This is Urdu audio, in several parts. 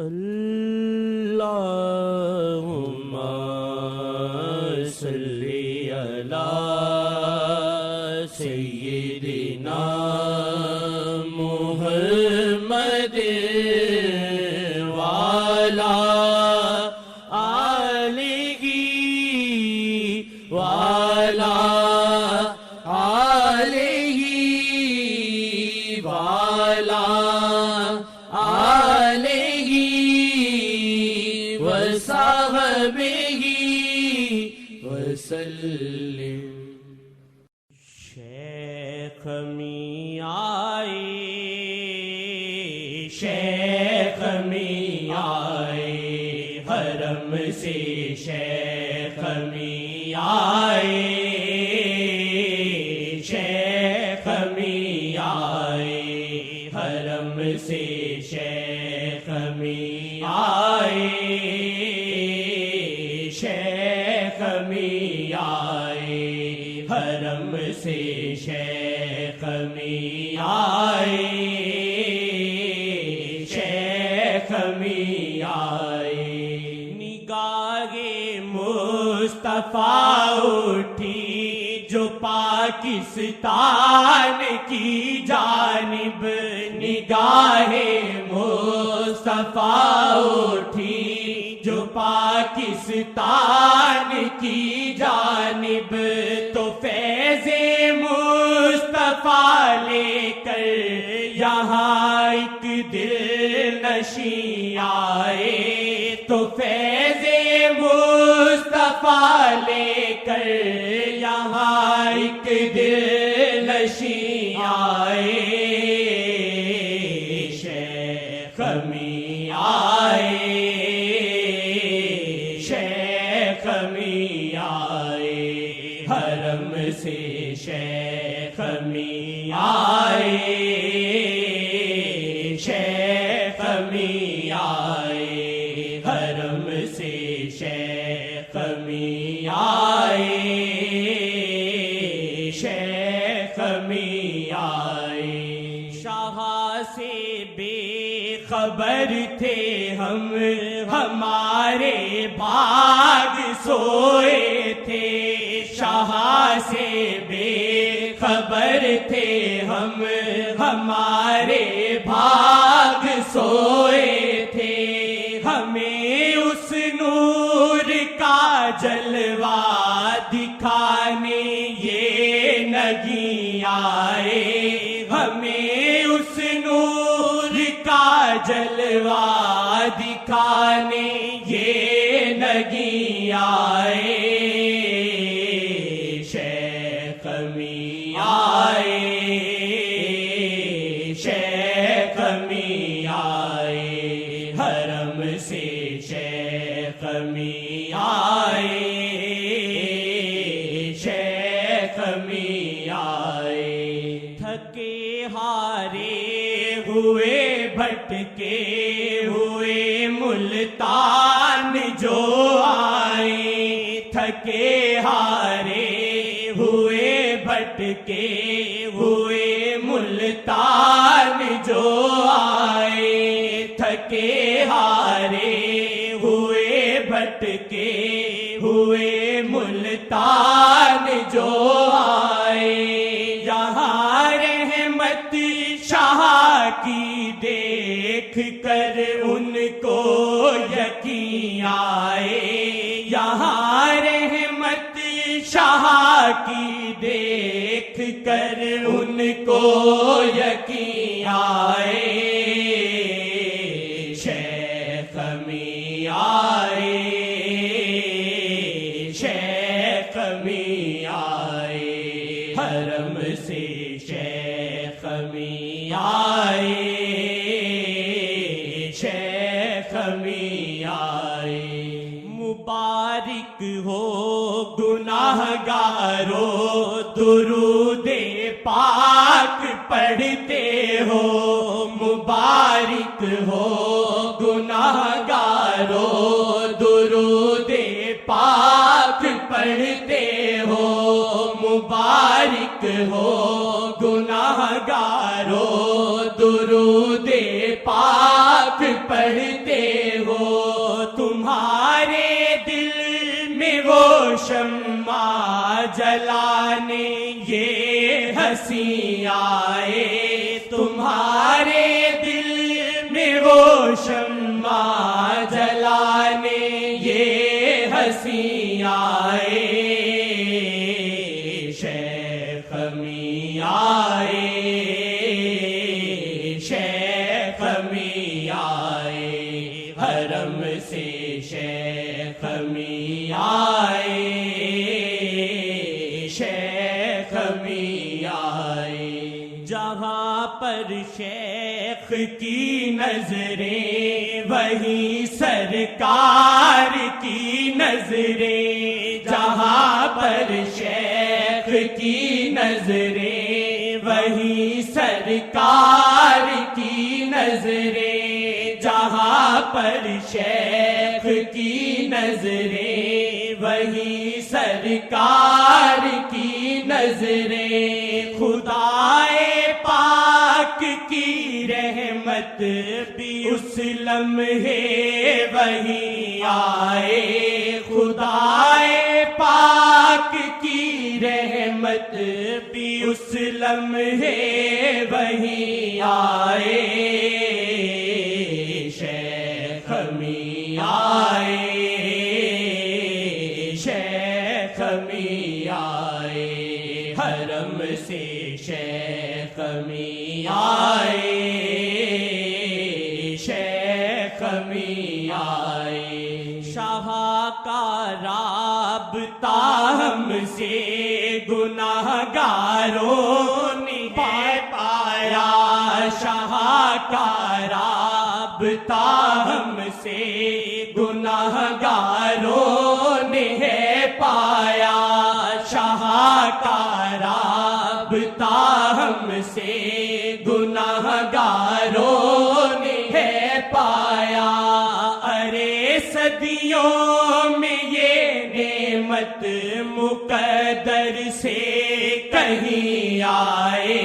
اللہم صلی علی سیدنا محمد وعلی آلہ وعلی آلہ وعلی آلہ وصحبہ وسلم۔ شیخ می آئے، شیخ می آئے، حرم سے شیخ می آئے، شیخ می آئے، حرم سے شیخ می آئے، شیخ می آئے، حرم سے شیخ می آئے، شیخ می آئے۔ نگاہ مصطفیٰ اٹھی جو پاکستان کی جانب، نگاہ مصطفیٰ اٹھی جو پاکستان کی جانب، تو فیض مصطفیٰ لے کر یہاں ایک دل نشیں آئے، تو فیض مصطفیٰ لے کر یہاں ایک دل نشیں آئے، شیخ می آئے، شیخ می آئے، حرم سے شیخ می آئے، شیخ می آئے، حرم سے شیخ می آئے، شیخ می آئے۔ شاہ سے بے خبر تھے ہم، ہمارے باغ سوئے تھے، شاہ سے بے خبر تھے ہم، ہمارے باغ سوئے تھے، ہمیں اس نور کا جلوہ دکھانے یہ نہیں آئے، ہمیں اس نور کا جلوہ دکھانے یہ نہیں آئے، شیخ می آئے، شیخ می آئے، حرم سے شیخ می آئے، شیخ می آئے۔ تھکے ہارے ہوئے بھٹکے ہوئے ملتان جو آئے، تھکے ہارے ہوئے بھٹکے ہوئے ملتان جو آئے، تھکے ہارے ہوئے بھٹکے ہوئے ملتان جو آئے، یہاں رحمت شاہ کی دیکھ کر ان کو یقین آئے، یہاں رحمت شاہ کی دیکھ کر ان کو یقین آئے، شیخ می آئے، شیخ می آئے، حرم سے شیخ می آئے، شیخ می آئے۔ مبارک ہو گناہگارو درود پاک پڑھتے ہو، مبارک ہو گناہگارو درود پاک پڑھتے ہو، مبارک ہو گناہگارو درود پاک پاک پڑھتے ہو، تمہارے دل میں وہ شمع جلانے یہ ہنسی آئے، تمہارے دل میں وہ شمع جلانے یہ ہنسی آئے، شیخ میاں آئے، شیخ میاں آئے، حرم سے شیخ میاں آئے، شیخ میاں آئے، جہاں پر شیخ کی نظریں وہیں سرکار کی نظریں، جہاں پر شیخ کی نظریں وہیں سرکار کی نظریں، جہاں پر شیخ کی نظریں وہیں سرکار کی نظریں، خدائے پاک کی رحمت بھی اس لمحے وہیں آئے، خدائے پاک کی رحمت بھی اس لمحے وہیں آئے، شیخ میاں آئے، شیخ میاں آئے، حرم سے شیخ میاں آئے، شیخ میاں آئے، شاہ کا رابطہ ہم سے گناہگاروں نے پایا، شاہ کا رابطہ ہم سے گناہگاروں نے پایا، شاہ کا رابطہ ہم سے گناہگاروں نے پایا، ارے صدیوں میں یہ نعمت مقدر سے کہیں آئے،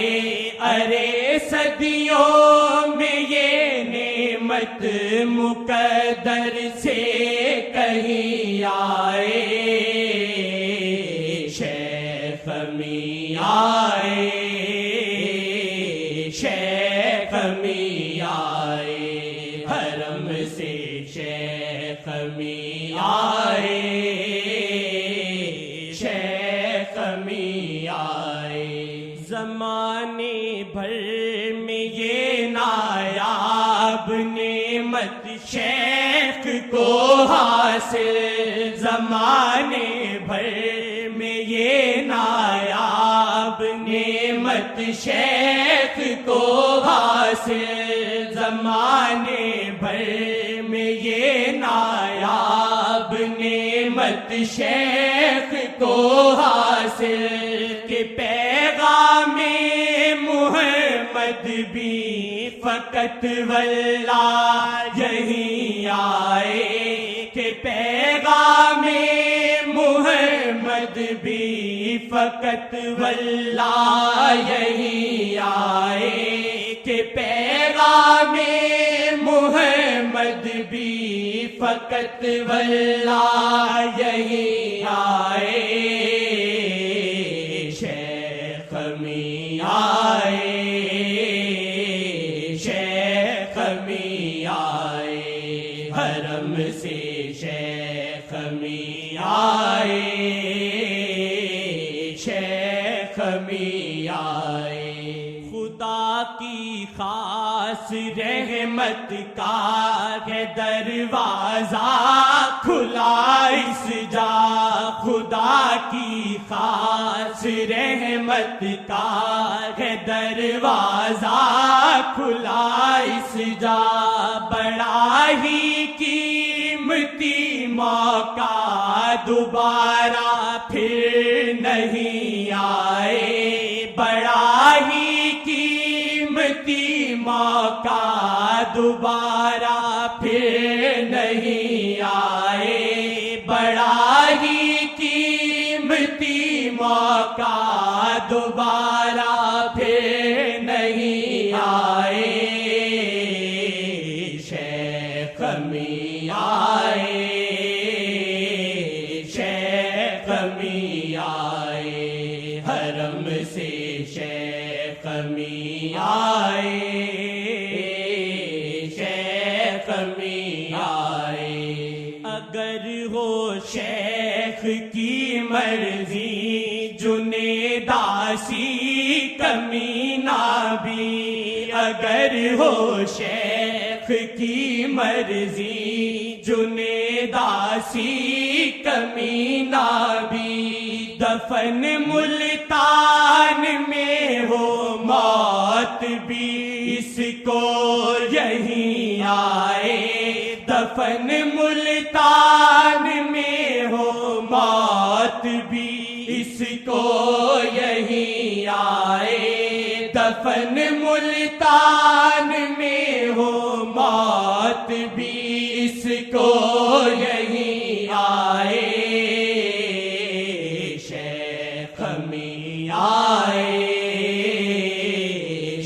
ارے صدیوں میں یہ نعمت مقدر سے کہیں آئے، شیخ میاں آئے، شیخ میاں آئے، حرم سے شیخ میاں آئے، شیخ میاں آئے، زمانے بھر میں یہ نایاب نعمت شیخ کو حاصل، زمانے بھر میں یہ نایاب نعمت شیخ کو حاصل، زمانے بھر میں یہ نایاب نعمت شیخ کو حاصل، کہ پیغام محمد بھی فقط واللہ یہی آئے، کہ پیغام محمد بھی فقط واللہ یہی آئے، کہ پیغام محمد بھی فقط واللہ یہی آئے، شیخ میاں آئے، شیخ میاں آئے، حرم سے شیخ میاں آئے، شیخ میاں آئے، خدا کی خاص رحمت کا ہے دروازہ کھلا اس جا، خدا کی خاص رحمت کا ہے دروازہ کھلا اس جا، بڑا ہی قیمتی موقع دوبارہ پھر نہیں آئے، بڑا ہی قیمتی موقع دوبارہ پھر نہیں آئے، بڑا ہی قیمتی موقع دوبارہ پھر نہیں آئے، شیخ می آئے شیخ می آئے حرم سے شیخ می آئے شیخ می آئے اگر ہو شیخ کی مرضی جنید آسی کمی نہ بھی اگر ہو شیخ کی مرضی جنید آسی کمی نہ بھی دفن ملتان میں ہو موت بھی اس کو یہی آئے دفن ملتان میں ہو موت بھی اس کو یہی آئے دفن ملتان میں ہو موت بھی اس کو یہی آئے شیخ می آئے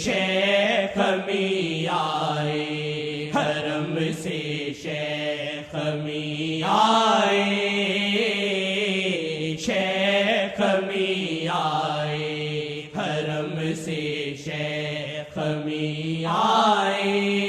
شیخ می آئے حرم سے شیخ می آئے شیخ می آئے حرم سے شیخ می آئے